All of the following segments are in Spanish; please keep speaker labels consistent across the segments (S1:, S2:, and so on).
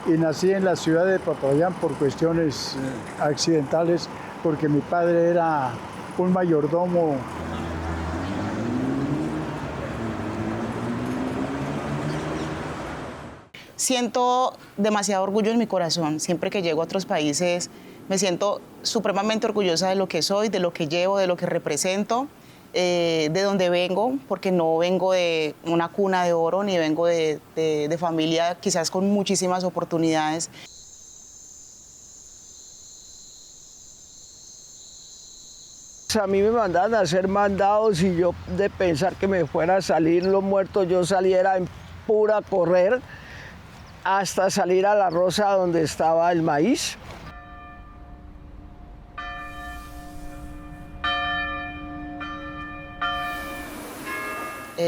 S1: Y nací en la ciudad de Popayán por cuestiones accidentales, porque mi padre era un mayordomo.
S2: Siento demasiado orgullo en mi corazón. Siempre que llego a otros países me siento supremamente orgullosa de lo que soy, de lo que llevo, de lo que represento, de donde vengo, porque no vengo de una cuna de oro, ni vengo de familia quizás con muchísimas oportunidades.
S3: A mí me mandaban a hacer mandados y yo de pensar que me fuera a salir los muertos, yo saliera en pura correr hasta salir a la roza donde estaba el maíz.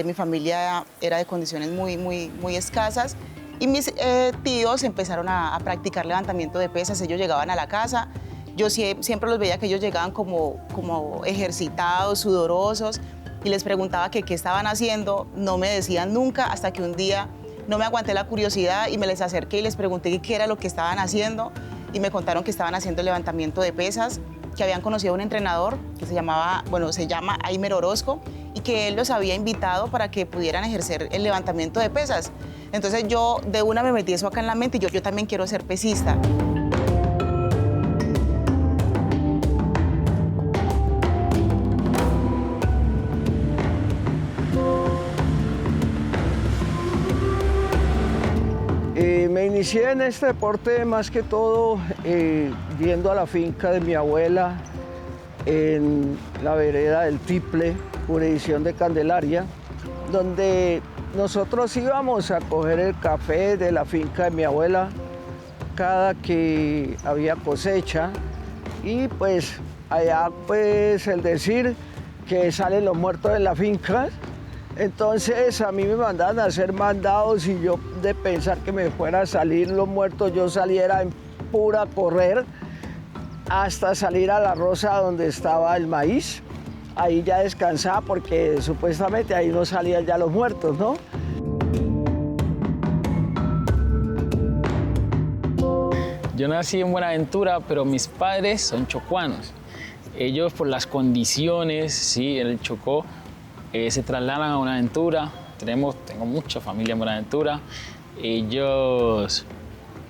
S2: Mi familia era de condiciones muy escasas y mis tíos empezaron a practicar levantamiento de pesas. Ellos llegaban a la casa, yo siempre los veía que ellos llegaban como ejercitados, sudorosos, y les preguntaba que qué estaban haciendo. No me decían nunca, hasta que un día no me aguanté la curiosidad y me les acerqué y les pregunté qué era lo que estaban haciendo, y me contaron que estaban haciendo levantamiento de pesas, que habían conocido a un entrenador que se llama Aimer Orozco, y que él los había invitado para que pudieran ejercer el levantamiento de pesas. Entonces yo de una me metí eso acá en la mente y yo también quiero ser pesista.
S3: Me inicié en este deporte más que todo yendo a la finca de mi abuela en la vereda del Tiple, jurisdicción de Candelaria, donde nosotros íbamos a coger el café de la finca de mi abuela cada que había cosecha, y pues allá pues el decir que salen los muertos de la finca. Entonces a mí me mandaban a hacer mandados y yo de pensar que me fuera a salir los muertos, yo saliera en pura correr hasta salir a la roza donde estaba el maíz. Ahí ya descansaba porque supuestamente ahí no salían ya los muertos, ¿no?
S4: Yo nací en Buenaventura, pero mis padres son chocuanos. Ellos por las condiciones, sí, en el Chocó, se trasladan a Buenaventura. Tengo mucha familia en Buenaventura. Ellos,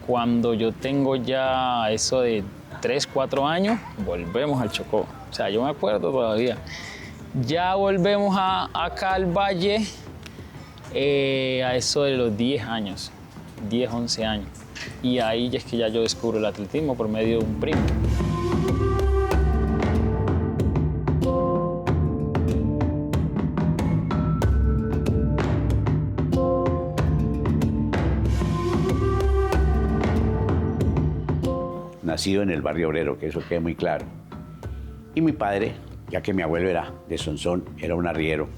S4: cuando yo tengo ya eso de 3, 4 años, volvemos al Chocó. O sea, yo me acuerdo todavía. Ya volvemos acá al valle a eso de los 10 años, 10, 11 años. Y ahí es que ya yo descubro el atletismo por medio de un primo.
S5: Nacido en el barrio obrero, que eso quede muy claro. Y mi padre, ya que mi abuelo era de Sonsón, era un arriero,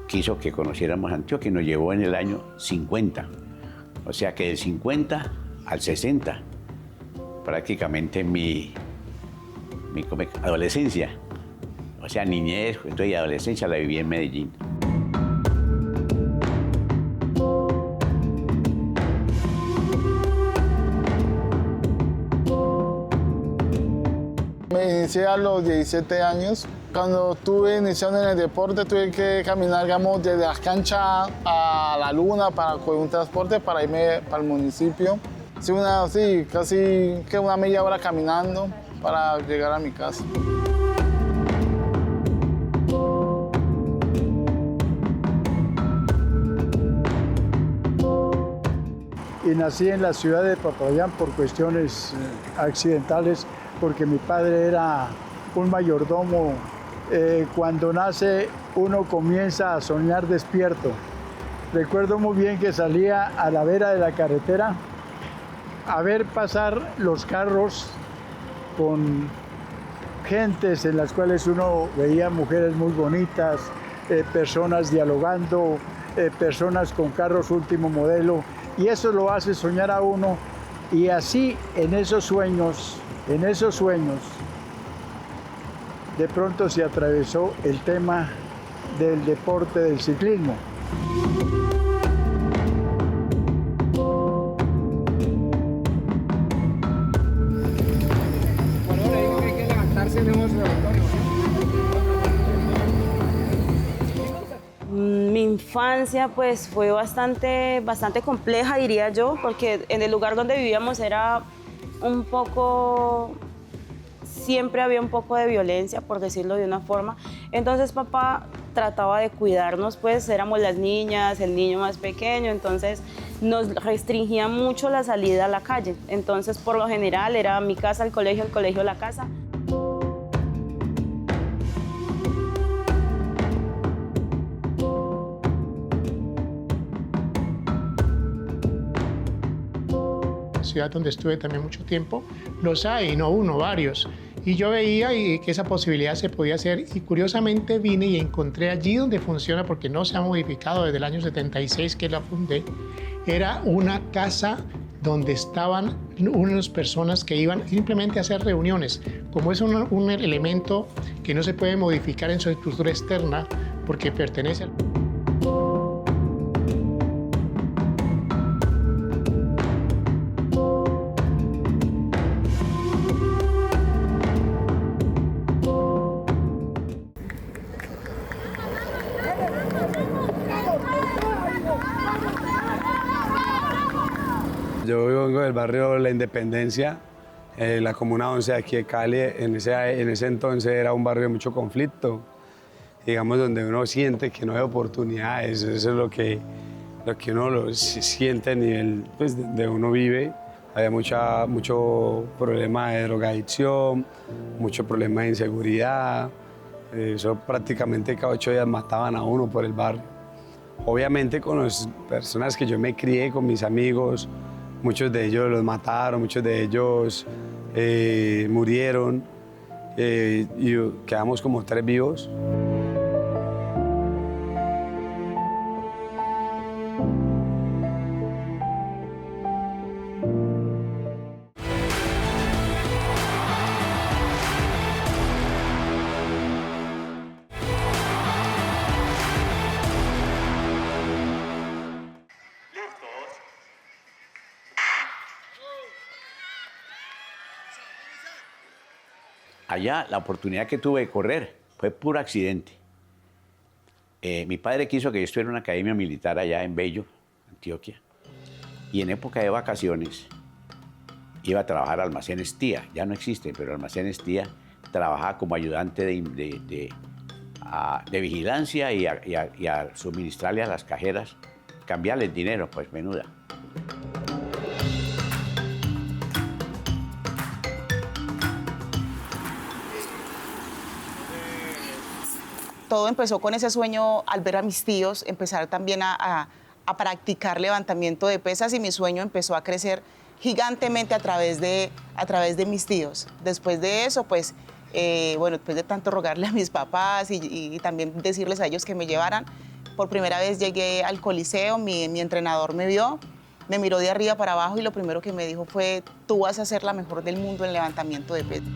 S5: quiso que conociéramos Antioquia y nos llevó en el año 50. O sea que del 50 al 60, prácticamente mi adolescencia, o sea, niñez y adolescencia la viví en Medellín.
S6: inicié a los 17 años. Cuando estuve iniciando en el deporte tuve que caminar, digamos, desde las canchas a la luna para coger un transporte para irme para el municipio. Sí, casi que una media hora caminando para llegar a mi casa.
S1: Y nací en la ciudad de Popayán por cuestiones accidentales, porque mi padre era un mayordomo. Cuando nace uno comienza a soñar despierto. Recuerdo muy bien que salía a la vera de la carretera a ver pasar los carros con gentes en las cuales uno veía mujeres muy bonitas, personas dialogando, personas con carros último modelo, y eso lo hace soñar a uno, y así en esos sueños, de pronto se atravesó el tema del deporte del ciclismo.
S7: Mi infancia pues fue bastante compleja, diría yo, porque en el lugar donde vivíamos era un poco, siempre había un poco de violencia, por decirlo de una forma. Entonces papá trataba de cuidarnos, pues éramos las niñas, el niño más pequeño, entonces nos restringía mucho la salida a la calle. Entonces por lo general era mi casa, el colegio, la casa.
S8: Ciudad donde estuve también mucho tiempo, los hay, no uno, varios. Y yo veía que esa posibilidad se podía hacer, y curiosamente vine y encontré allí donde funciona, porque no se ha modificado desde el año 76 que la fundé. Era una casa donde estaban unas personas que iban simplemente a hacer reuniones. Como es un elemento que no se puede modificar en su estructura externa porque pertenece al...
S9: Yo vengo del barrio La Independencia, la comuna 11 de aquí de Cali. En ese entonces era un barrio de mucho conflicto, digamos, donde uno siente que no hay oportunidades. Eso es lo que uno siente a nivel, pues, de uno vive. Había mucho problema de drogadicción, mucho problema de inseguridad. Eso prácticamente cada 8 días mataban a uno por el barrio. Obviamente con las personas que yo me crié, con mis amigos, muchos de ellos los mataron, muchos de ellos murieron, y quedamos como 3 vivos.
S5: Allá la oportunidad que tuve de correr fue puro accidente. Mi padre quiso que yo estuviera en una academia militar allá en Bello, Antioquia, y en época de vacaciones iba a trabajar a Almacenes Tía. Ya no existe, pero Almacenes Tía trabajaba como ayudante de vigilancia y a suministrarle a las cajeras, cambiarles dinero, pues menuda.
S2: Todo empezó con ese sueño al ver a mis tíos, empezar también a practicar levantamiento de pesas, y mi sueño empezó a crecer gigantemente a través de mis tíos. Después de eso, pues, bueno, después de tanto rogarle a mis papás y también decirles a ellos que me llevaran, por primera vez llegué al Coliseo, mi entrenador me vio, me miró de arriba para abajo y lo primero que me dijo fue: tú vas a ser la mejor del mundo en levantamiento de pesas.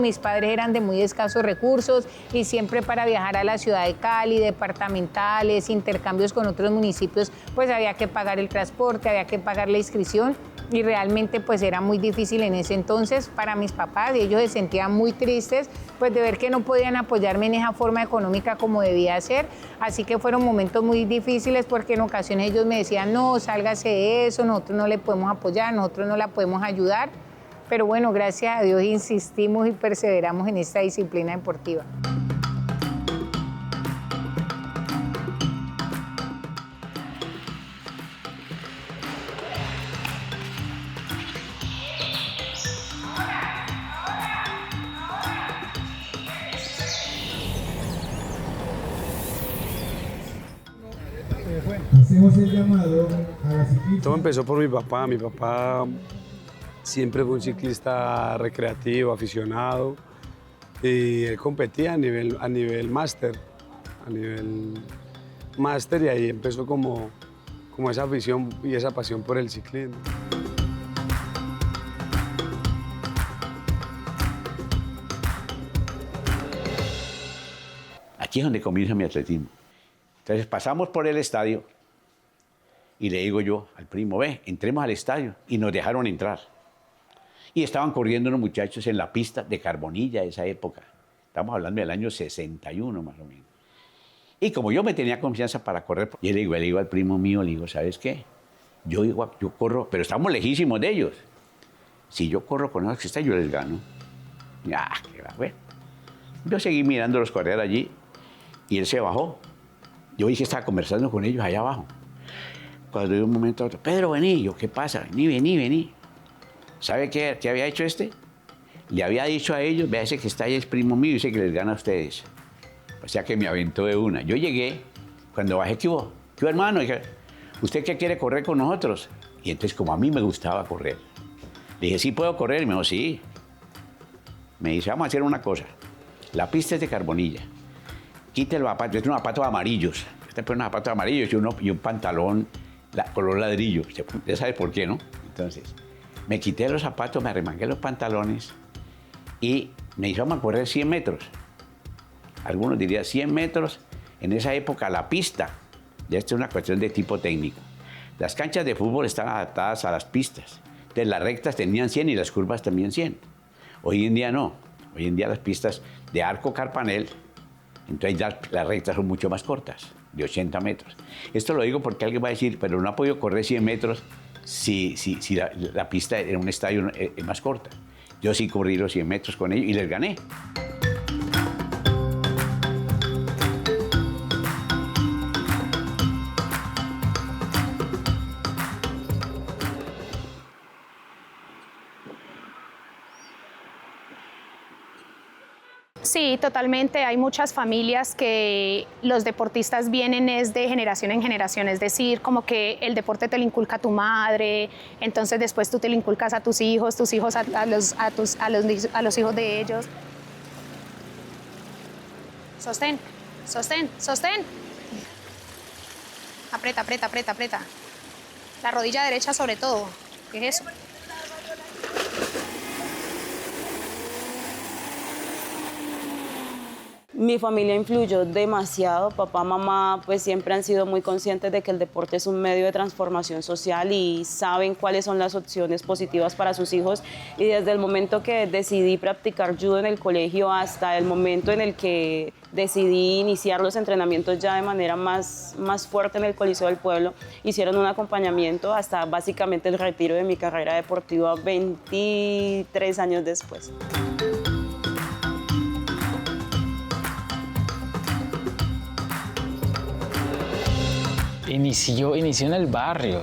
S10: mis padres eran de muy escasos recursos y siempre para viajar a la ciudad de Cali, departamentales, intercambios con otros municipios, pues había que pagar el transporte, había que pagar la inscripción y realmente pues era muy difícil en ese entonces para mis papás y ellos se sentían muy tristes pues de ver que no podían apoyarme en esa forma económica como debía ser, así que fueron momentos muy difíciles porque en ocasiones ellos me decían no, sálgase de eso, nosotros no le podemos apoyar, nosotros no la podemos ayudar, pero bueno, gracias a Dios insistimos y perseveramos en esta disciplina deportiva.
S11: Hacemos el llamado a la ciclista.
S9: Todo empezó por mi papá. Mi papá siempre fue un ciclista recreativo, aficionado, y él competía a nivel máster, y ahí empezó como esa afición y esa pasión por el ciclismo.
S5: Aquí es donde comienza mi atletismo. Entonces pasamos por el estadio y le digo yo al primo, ve, entremos al estadio, y nos dejaron entrar. Y estaban corriendo unos muchachos en la pista de Carbonilla de esa época. Estamos hablando del año 61 más o menos. Y como yo me tenía confianza para correr, yo le digo al primo mío, le digo, ¿sabes qué? Yo corro, pero estamos lejísimos de ellos. Si yo corro con esos que están, yo les gano. Ya, qué va, bueno. Yo seguí mirándolos correr allí y él se bajó. Yo vi que estaba conversando con ellos allá abajo. Cuando de un momento a otro, Pedro, vení. Yo, ¿qué pasa? Vení. ¿Sabe qué había hecho este? Le había dicho a ellos, vea, ese que está ahí es primo mío, dice que les gana a ustedes. O sea que me aventó de una. Yo llegué, cuando bajé, ¿qué hubo? ¿Qué hubo, hermano? Dije, ¿usted qué quiere correr con nosotros? Y entonces, como a mí me gustaba correr, le dije, ¿sí puedo correr? Y me dijo, sí. Me dice, vamos a hacer una cosa. La pista es de Carbonilla. Quite el zapato, yo tengo unos zapatos amarillos. Usted pone unos zapatos amarillos y un pantalón color ladrillo. Usted sabe por qué, ¿no? Entonces, me quité los zapatos, me arremangué los pantalones y me dijo, vamos a correr 100 metros. Algunos dirían 100 metros. En esa época, la pista, ya esto es una cuestión de tipo técnico. Las canchas de fútbol están adaptadas a las pistas. Entonces, las rectas tenían 100 y las curvas también 100. Hoy en día no. Hoy en día las pistas de arco carpanel, entonces ya las rectas son mucho más cortas, de 80 metros. Esto lo digo porque alguien va a decir, pero no ha podido correr 100 metros si la pista en un estadio es más corta. Yo sí corrí los 100 metros con ellos y les gané.
S12: Sí, totalmente. Hay muchas familias que los deportistas vienen es de generación en generación, es decir, como que el deporte te lo inculca tu madre, entonces después tú te lo inculcas a tus hijos a los hijos de ellos. Sostén. Aprieta. La rodilla derecha sobre todo. ¿Qué es eso?
S7: Mi familia influyó demasiado. Papá, mamá, pues siempre han sido muy conscientes de que el deporte es un medio de transformación social y saben cuáles son las opciones positivas para sus hijos. Y desde el momento que decidí practicar judo en el colegio hasta el momento en el que decidí iniciar los entrenamientos ya de manera más fuerte en el Coliseo del Pueblo, hicieron un acompañamiento hasta básicamente el retiro de mi carrera deportiva 23 años después.
S4: Inició en el barrio,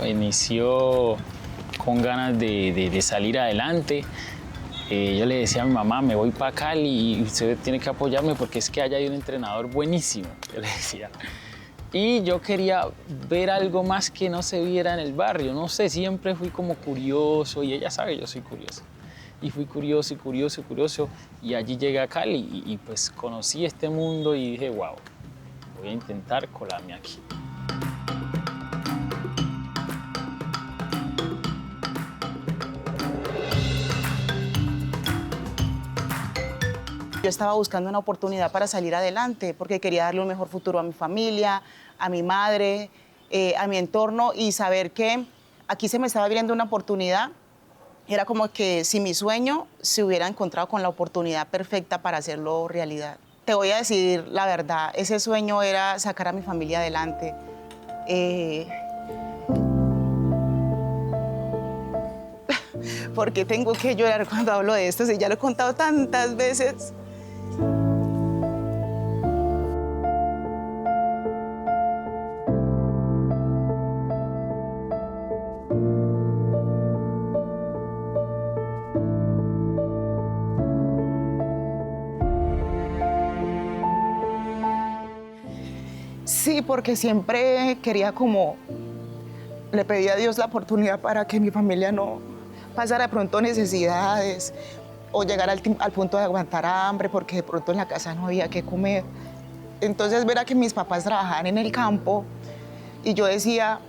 S4: inició con ganas de salir adelante. Yo le decía a mi mamá, me voy para Cali y usted tiene que apoyarme porque es que allá hay un entrenador buenísimo, yo le decía. Y yo quería ver algo más que no se viera en el barrio, no sé, siempre fui como curioso y ella sabe que yo soy curioso. Y fui curioso y allí llegué a Cali y pues conocí este mundo y dije, wow. Voy a intentar colarme aquí.
S2: Yo estaba buscando una oportunidad para salir adelante porque quería darle un mejor futuro a mi familia, a mi madre, a mi entorno y saber que aquí se me estaba abriendo una oportunidad. Era como que si mi sueño se hubiera encontrado con la oportunidad perfecta para hacerlo realidad. Te voy a decir la verdad, ese sueño era sacar a mi familia adelante. ¿Por qué tengo que llorar cuando hablo de esto? Si ya lo he contado tantas veces. Sí, porque siempre quería le pedí a Dios la oportunidad para que mi familia no pasara de pronto necesidades o llegar al punto de aguantar hambre porque de pronto en la casa no había qué comer. Entonces ver a que mis papás trabajaban en el campo y yo decía,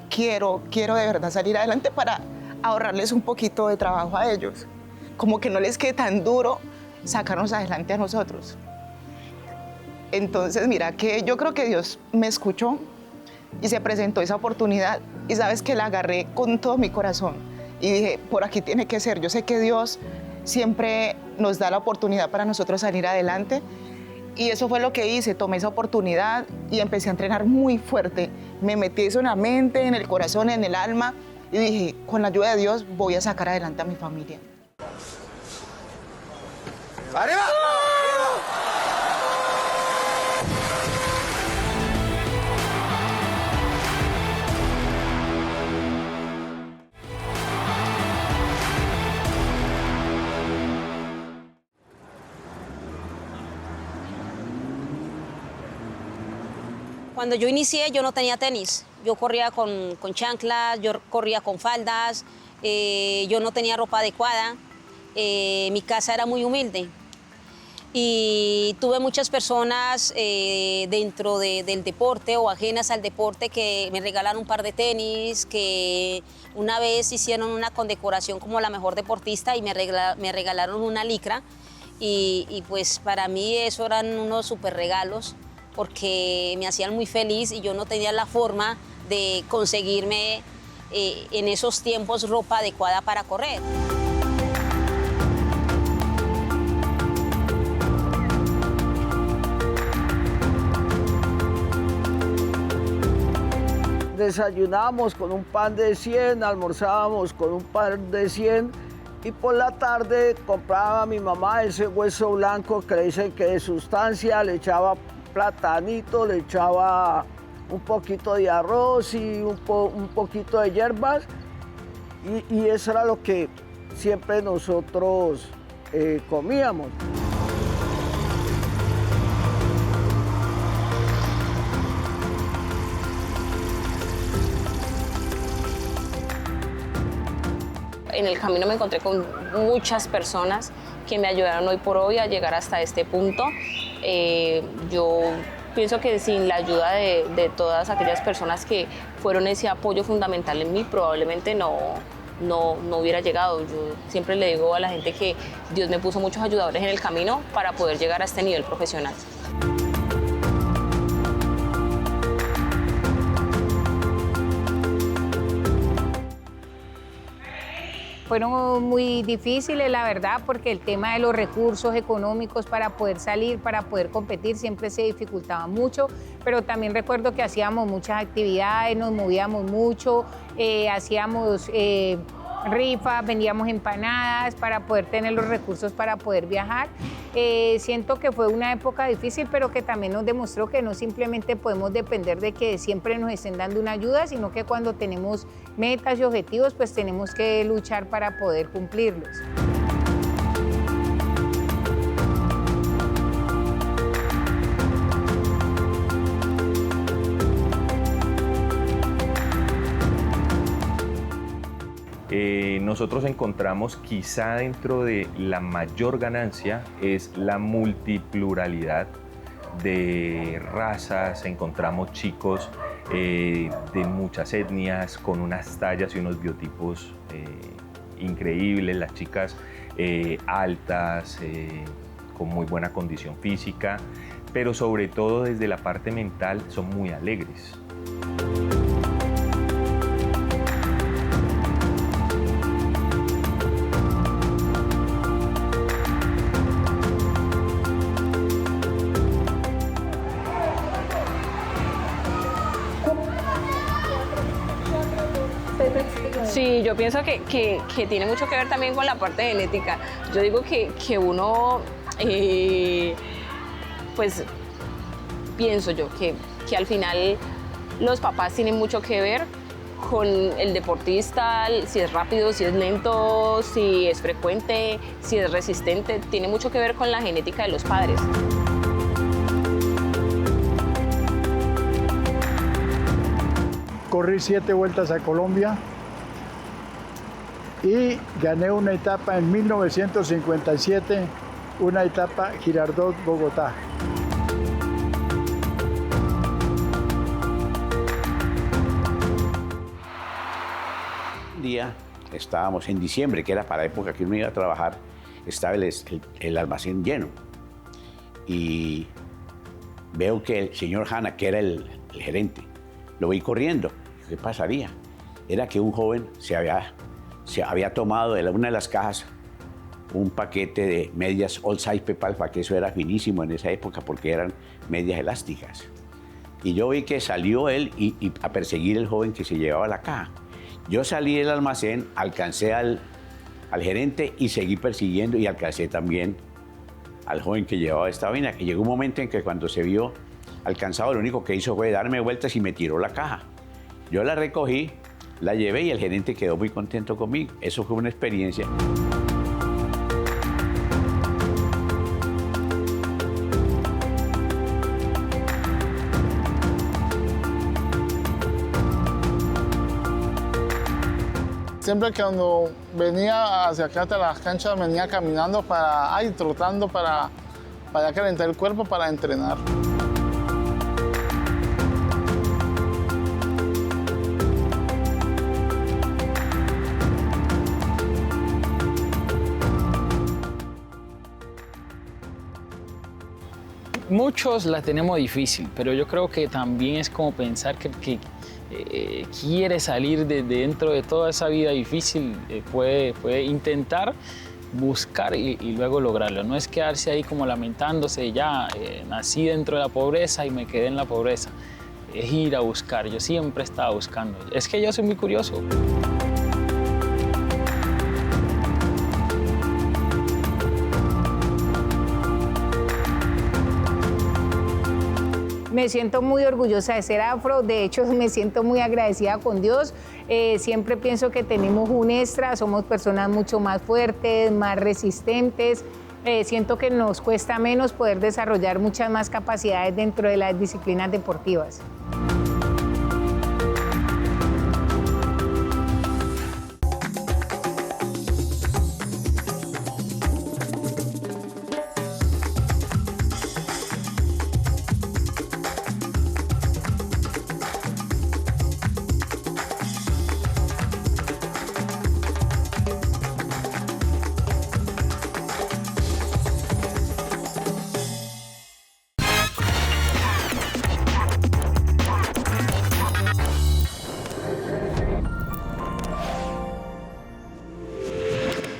S2: quiero de verdad salir adelante para ahorrarles un poquito de trabajo a ellos. Como que no les quede tan duro sacarnos adelante a nosotros. Entonces, mira, que yo creo que Dios me escuchó y se presentó esa oportunidad y sabes que la agarré con todo mi corazón y dije, por aquí tiene que ser. Yo sé que Dios siempre nos da la oportunidad para nosotros salir adelante y eso fue lo que hice, tomé esa oportunidad y empecé a entrenar muy fuerte. Me metí eso en la mente, en el corazón, en el alma y dije, con la ayuda de Dios voy a sacar adelante a mi familia.
S13: ¡Arriba!
S14: Cuando yo inicié, yo no tenía tenis. Yo corría con chanclas, yo corría con faldas, yo no tenía ropa adecuada. Mi casa era muy humilde. Y tuve muchas personas dentro del deporte o ajenas al deporte que me regalaron un par de tenis, que una vez hicieron una condecoración como la mejor deportista y me regalaron una licra. Y pues para mí eso eran unos súper regalos, porque me hacían muy feliz y yo no tenía la forma de conseguirme en esos tiempos ropa adecuada para correr.
S3: Desayunábamos con un pan de 100, almorzábamos con un pan de 100 y por la tarde compraba a mi mamá ese hueso blanco que le dicen que es sustancia, le echaba platanito, le echaba un poquito de arroz y un poquito de hierbas y eso era lo que siempre nosotros comíamos.
S15: En el camino me encontré con muchas personas que me ayudaron hoy por hoy a llegar hasta este punto. Yo pienso que sin la ayuda de todas aquellas personas que fueron ese apoyo fundamental en mí, probablemente no hubiera llegado. Yo siempre le digo a la gente que Dios me puso muchos ayudadores en el camino para poder llegar a este nivel profesional.
S10: Fueron muy difíciles, la verdad, porque el tema de los recursos económicos para poder salir, para poder competir, siempre se dificultaba mucho, pero también recuerdo que hacíamos muchas actividades, nos movíamos mucho, hacíamos rifas, vendíamos empanadas para poder tener los recursos para poder viajar. Siento que fue una época difícil, pero que también nos demostró que no simplemente podemos depender de que siempre nos estén dando una ayuda, sino que cuando tenemos metas y objetivos, pues tenemos que luchar para poder cumplirlos.
S16: Nosotros encontramos quizá dentro de la mayor ganancia es la multipluralidad de razas. Encontramos chicos de muchas etnias con unas tallas y unos biotipos increíbles, las chicas altas, con muy buena condición física, pero sobre todo desde la parte mental son muy alegres.
S15: Sí, yo pienso que tiene mucho que ver también con la parte genética. Yo digo que uno, pues pienso yo que al final los papás tienen mucho que ver con el deportista, si es rápido, si es lento, si es frecuente, si es resistente. Tiene mucho que ver con la genética de los padres.
S1: Corrí 7 vueltas a Colombia y gané una etapa en 1957, una etapa Girardot-Bogotá.
S5: Un día estábamos en diciembre, que era para la época que uno iba a trabajar, estaba el almacén lleno. Y veo que el señor Hanna, que era el gerente, lo vi corriendo. ¿Qué pasaría? Era que un joven se había tomado de una de las cajas un paquete de medias All Size Pepalfa, que eso era finísimo en esa época porque eran medias elásticas. Y yo vi que salió él y a perseguir al joven que se llevaba la caja. Yo salí del almacén, alcancé al gerente y seguí persiguiendo y alcancé también al joven que llevaba esta vaina. Y llegó un momento en que cuando se vio alcanzado, lo único que hizo fue darme vueltas y me tiró la caja. Yo la recogí, la llevé y el gerente quedó muy contento conmigo. Eso fue una experiencia.
S6: Siempre que cuando venía hacia acá, hasta las canchas, venía caminando trotando para calentar el cuerpo, para entrenar.
S4: Muchos la tenemos difícil, pero yo creo que también es como pensar que quiere salir de dentro de toda esa vida difícil, puede intentar buscar y luego lograrlo. No es quedarse ahí como lamentándose, ya nací dentro de la pobreza y me quedé en la pobreza. Es ir a buscar, yo siempre estaba buscando. Es que yo soy muy curioso.
S10: Me siento muy orgullosa de ser afro, de hecho me siento muy agradecida con Dios. Siempre pienso que tenemos un extra, somos personas mucho más fuertes, más resistentes. Siento que nos cuesta menos poder desarrollar muchas más capacidades dentro de las disciplinas deportivas.